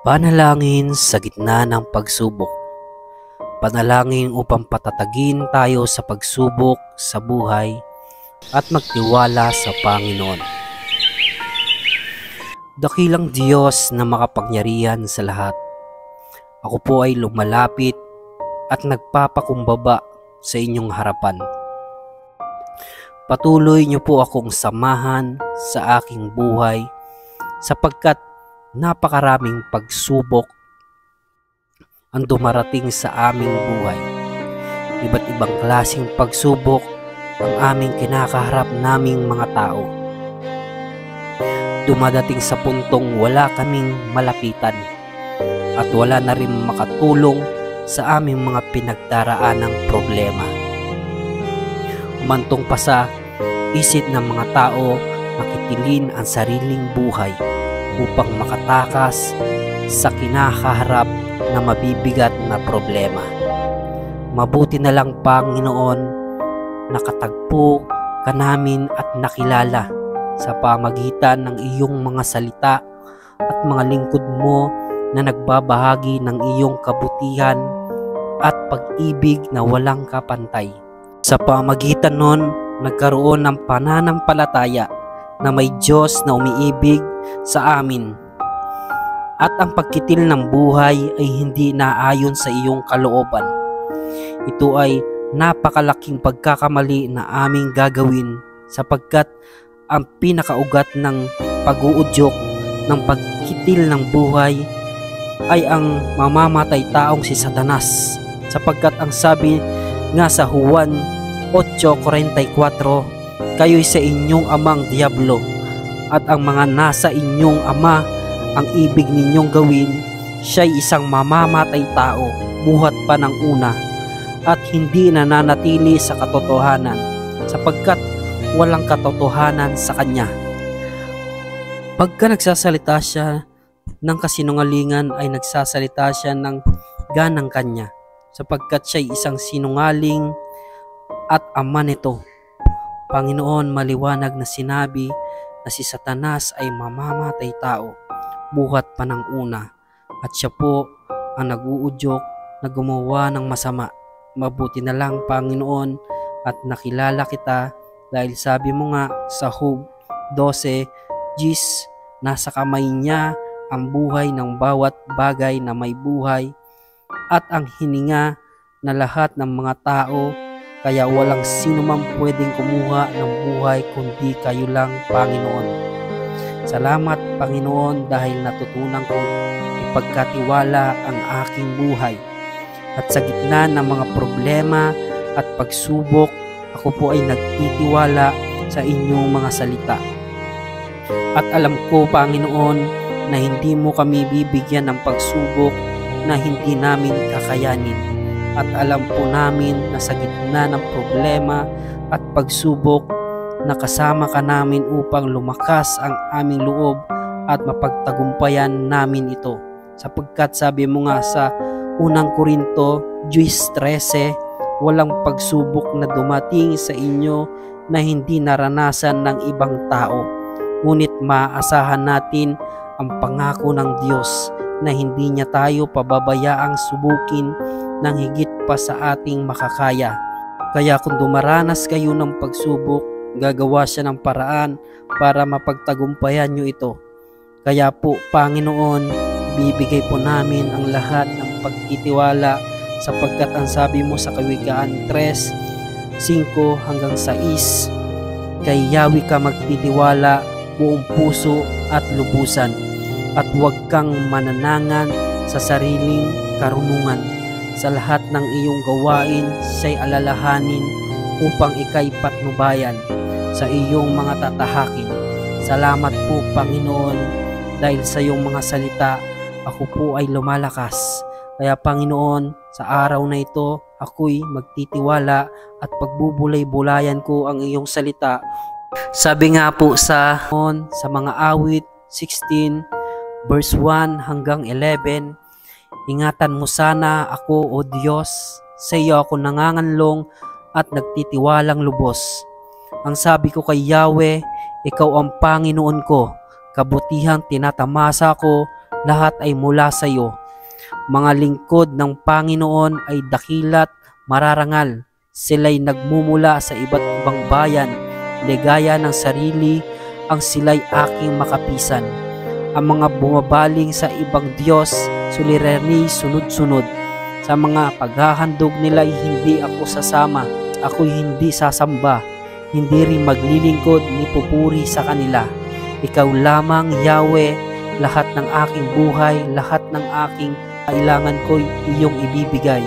Panalangin sa gitna ng pagsubok. Panalangin upang patatagin tayo sa pagsubok sa buhay at magtiwala sa Panginoon. Dakilang Diyos na makapangyarihan sa lahat, ako po ay lumalapit at nagpapakumbaba sa inyong harapan. Patuloy niyo po akong samahan sa aking buhay sapagkat napakaraming pagsubok ang dumarating sa aming buhay. Iba't ibang klaseng pagsubok ang aming kinakaharap naming mga tao. Dumadating sa puntong wala kaming malapitan at wala na rin makatulong sa aming mga pinagdaraanang problema. Umantong pa sa isip ng mga tao makitilin ang sariling buhay upang makatakas sa kinakaharap na mabibigat na problema. Mabuti na lang, Panginoon, nakatagpo ka namin at nakilala sa pamagitan ng iyong mga salita at mga lingkod mo na nagbabahagi ng iyong kabutihan at pag-ibig na walang kapantay. Sa pamagitan nun, nagkaroon ng pananampalataya na may Diyos na umiibig sa amin at ang pagkitil ng buhay ay hindi naayon sa iyong kalooban. Ito ay napakalaking pagkakamali na aming gagawin sapagkat ang pinakaugat ng pag-uudyok ng pagkitil ng buhay ay ang mamamatay taong si Satanas, sapagkat ang sabi nga sa Juan 8:44, kayo'y sa inyong amang Diablo, at ang mga nasa inyong ama ang ibig ninyong gawin. Siya'y isang mamamatay tao, buhat pa ng una, at hindi nananatili sa katotohanan, sapagkat walang katotohanan sa kanya. Pagka nagsasalita siya ng kasinungalingan ay nagsasalita siya ng ganang kanya, sapagkat siya'y isang sinungaling at ama nito. Panginoon, maliwanag na sinabi na si Satanas ay mamamatay tao, buhat pa ng una, at siya po ang nag-uudyok na gumawa ng masama. Mabuti na lang, Panginoon, at nakilala kita dahil sabi mo nga sa Job 12:10, nasa kamay niya ang buhay ng bawat bagay na may buhay at ang hininga na lahat ng mga tao, kaya walang sino man pwedeng kumuha ng buhay kundi kayo lang, Panginoon. Salamat, Panginoon, dahil natutunan kong ipagkatiwala ang aking buhay. At sa gitna ng mga problema at pagsubok, ako po ay nagtitiwala sa inyong mga salita. At alam ko, Panginoon, na hindi mo kami bibigyan ng pagsubok na hindi namin kakayanin. At alam po namin na sa gitna ng problema at pagsubok, nakasama ka namin upang lumakas ang aming loob at mapagtagumpayan namin ito. Sapagkat sabi mo nga sa 1 Korinto 10:13, walang pagsubok na dumating sa inyo na hindi naranasan ng ibang tao. Ngunit maaasahan natin ang pangako ng Diyos na hindi niya tayo pababayaang subukin ng higit pa sa ating makakaya. Kaya kung dumaranas kayo ng pagsubok, gagawa siya ng paraan para mapagtagumpayan nyo ito. Kaya po, Panginoon, bibigay po namin ang lahat ng pagtitiwala sapagkat ang sabi mo sa Kawikaan 3:5-6, kay Yahweh ka magtitiwala buong puso at lubusan, at huwag kang mananangan sa sariling karunungan. Sa lahat ng iyong gawain, siya'y alalahanin upang ika'y patnubayan sa iyong mga tatahakin. Salamat po, Panginoon, dahil sa iyong mga salita, ako po ay lumalakas. Kaya, Panginoon, sa araw na ito, ako'y magtitiwala at pagbubulay-bulayan ko ang iyong salita. Sabi nga po sa mga awit 16:1-11, ingatan mo sana ako, O Diyos, sa iyo ako nanganganlong at nagtitiwalang lubos. Ang sabi ko kay Yahweh, ikaw ang Panginoon ko, kabutihang tinatamasa ko lahat ay mula sa iyo. Mga lingkod ng Panginoon ay dakilat mararangal. Sila'y nagmumula sa iba't ibang bayan, ligaya ng sarili ang sila'y aking makapisan. Ang mga bumabaling sa ibang Diyos, suliranin sunod-sunod. Sa mga paghahandog nila ay hindi ako sasama, ako'y hindi sasamba, hindi rin maglilingkod ni pupuri sa kanila. Ikaw lamang, Yahweh, lahat ng aking buhay, lahat ng aking kailangan ko'y iyong ibibigay.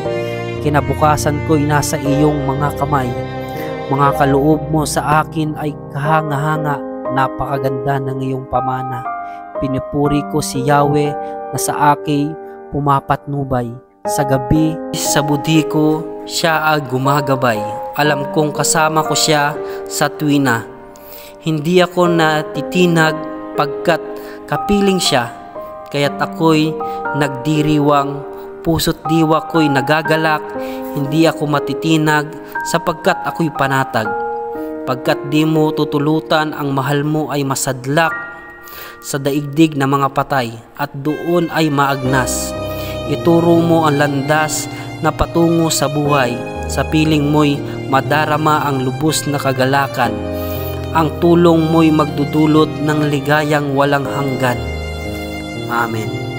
Kinabukasan ko'y nasa iyong mga kamay. Mga kaloob mo sa akin ay kahanga-hanga, napakaganda ng iyong pamana. Pinupuri ko si Yahweh na sa akin pumapatnubay. Sa gabi, sa budhi ko, siya ay gumagabay. Alam kong kasama ko siya sa tuwina. Hindi ako natitinag pagkat kapiling siya, kaya't ako'y nagdiriwang. Puso't diwa ko'y nagagalak, hindi ako matitinag sapagkat ako'y panatag. Pagkat di mo tutulutan, ang mahal mo ay masadlak sa daigdig ng mga patay at doon ay maagnas. Ituro mo ang landas na patungo sa buhay, sa piling mo'y madarama ang lubos na kagalakan. Ang tulong mo'y magdudulot ng ligayang walang hanggan. Amen.